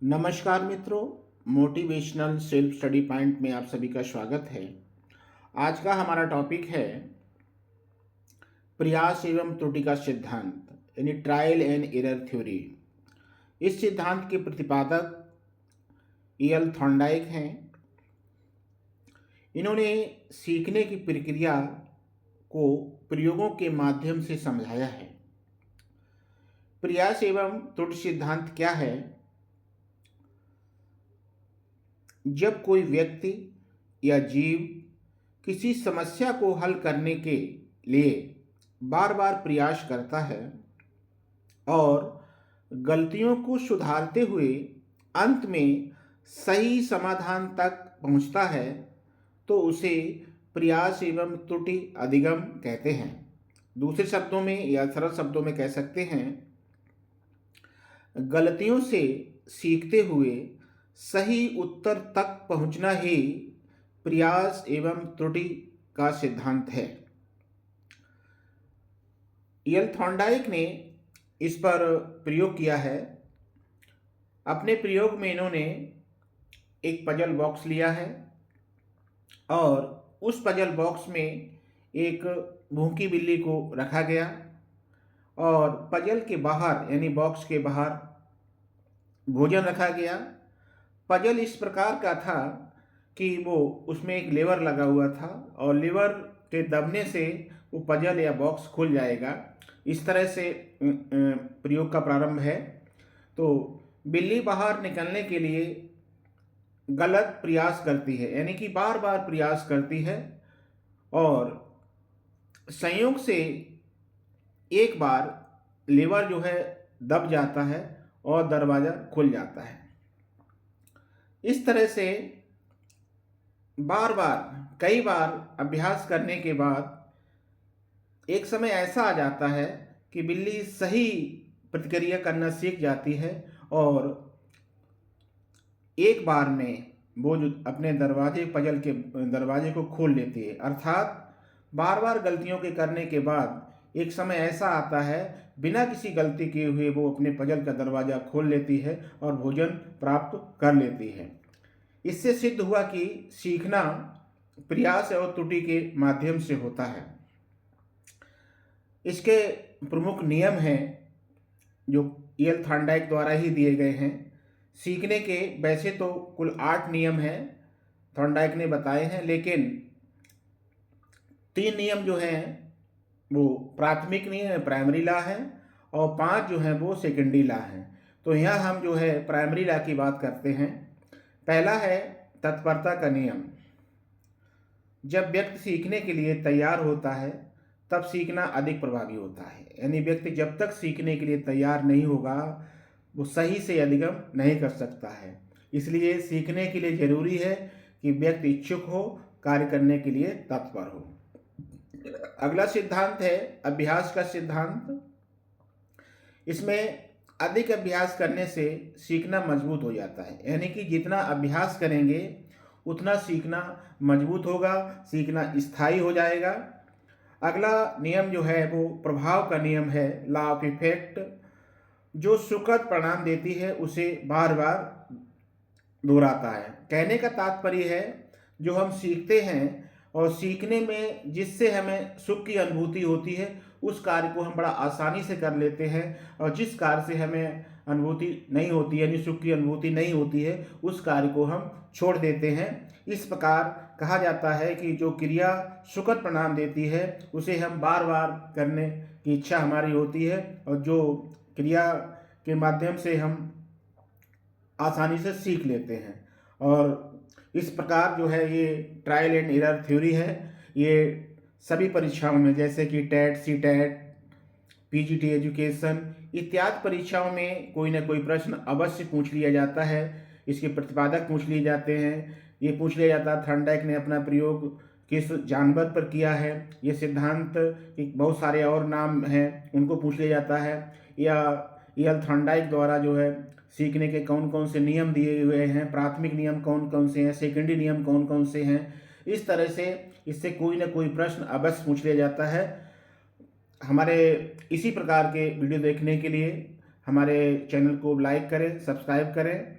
नमस्कार मित्रों, motivational self study point में आप सभी का स्वागत है। आज का हमारा टॉपिक है प्रयास एवं त्रुटि का सिद्धांत यानी ट्रायल एंड एरर थ्योरी। इस सिद्धांत के प्रतिपादक ईएल थॉर्नडाइक हैं। इन्होंने सीखने की प्रक्रिया को प्रयोगों के माध्यम से समझाया है। प्रयास एवं त्रुटि सिद्धांत क्या है? जब कोई व्यक्ति या जीव किसी समस्या को हल करने के लिए बार बार प्रयास करता है और गलतियों को सुधारते हुए अंत में सही समाधान तक पहुंचता है, तो उसे प्रयास एवं त्रुटि अधिगम कहते हैं। दूसरे शब्दों में या सरल शब्दों में कह सकते हैं, गलतियों से सीखते हुए सही उत्तर तक पहुंचना ही प्रयास एवं त्रुटि का सिद्धांत है। ईएल थॉर्नडाइक ने इस पर प्रयोग किया है। अपने प्रयोग में इन्होंने एक पजल बॉक्स लिया है और उस पजल बॉक्स में एक भूखी बिल्ली को रखा गया और पजल के बाहर यानी बॉक्स के बाहर भोजन रखा गया। पजल इस प्रकार का था कि वो उसमें एक लेवर लगा हुआ था और लेवर के दबने से वो पजल या बॉक्स खुल जाएगा। इस तरह से प्रयोग का प्रारंभ है। तो बिल्ली बाहर निकलने के लिए गलत प्रयास करती है, यानी कि बार बार प्रयास करती है और संयोग से एक बार लेवर जो है दब जाता है और दरवाज़ा खुल जाता है। इस तरह से बार बार कई बार अभ्यास करने के बाद एक समय ऐसा आ जाता है कि बिल्ली सही प्रतिक्रिया करना सीख जाती है और एक बार में वो जो अपने पजल के दरवाजे को खोल लेती है। अर्थात बार बार गलतियों के करने के बाद एक समय ऐसा आता है, बिना किसी गलती किए हुए वो अपने पजल का दरवाज़ा खोल लेती है और भोजन प्राप्त कर लेती है। इससे सिद्ध हुआ कि सीखना प्रयास और त्रुटि के माध्यम से होता है। इसके प्रमुख नियम हैं जो ईएल थॉर्नडाइक द्वारा ही दिए गए हैं। सीखने के वैसे तो कुल 8 नियम हैं, थॉर्नडाइक ने बताए हैं, लेकिन 3 नियम जो हैं वो प्राथमिक नियम है, प्राइमरी लॉ है, और 5 जो हैं वो सेकेंडरी लॉ हैं। तो यहाँ हम जो है प्राइमरी लॉ की बात करते हैं। पहला है तत्परता का नियम। जब व्यक्ति सीखने के लिए तैयार होता है तब सीखना अधिक प्रभावी होता है। यानी व्यक्ति जब तक सीखने के लिए तैयार नहीं होगा वो सही से अधिगम नहीं कर सकता है। इसलिए सीखने के लिए जरूरी है कि व्यक्ति इच्छुक हो, कार्य करने के लिए तत्पर हो। अगला सिद्धांत है अभ्यास का सिद्धांत। इसमें अधिक अभ्यास करने से सीखना मजबूत हो जाता है। यानी कि जितना अभ्यास करेंगे उतना सीखना मजबूत होगा, सीखना स्थायी हो जाएगा। अगला नियम जो है वो प्रभाव का नियम है, लॉ ऑफ इफेक्ट। जो सुखद परिणाम देती है उसे बार बार दोहराता है। कहने का तात्पर्य है जो हम सीखते हैं और सीखने में जिससे हमें सुख की अनुभूति होती है उस कार्य को हम बड़ा आसानी से कर लेते हैं, और जिस कार्य से हमें अनुभूति नहीं होती यानी सुख की अनुभूति नहीं होती है उस कार्य को हम छोड़ देते हैं। इस प्रकार कहा जाता है कि जो क्रिया सुखद परिणाम देती है उसे हम बार बार करने की इच्छा हमारी होती है, और जो क्रिया के माध्यम से हम आसानी से सीख लेते हैं। और इस प्रकार जो है ये ट्रायल एंड एरर थ्योरी है। ये सभी परीक्षाओं में जैसे कि TET, C TET, PGT education इत्यादि परीक्षाओं में कोई ना कोई प्रश्न अवश्य पूछ लिया जाता है। इसके प्रतिपादक पूछ लिए जाते हैं। ये पूछ लिया जाता है थॉर्नडाइक ने अपना प्रयोग किस जानवर पर किया है। ये सिद्धांत के बहुत सारे और नाम हैं, उनको पूछ लिया जाता है। या ईएल थॉर्नडाइक द्वारा जो है सीखने के कौन कौन से नियम दिए हुए हैं, प्राथमिक नियम कौन कौन से हैं, सेकेंडरी नियम कौन कौन से हैं। इस तरह से इससे कोई ना कोई प्रश्न अवश्य पूछ लिया जाता है। हमारे इसी प्रकार के वीडियो देखने के लिए हमारे चैनल को लाइक करें, सब्सक्राइब करें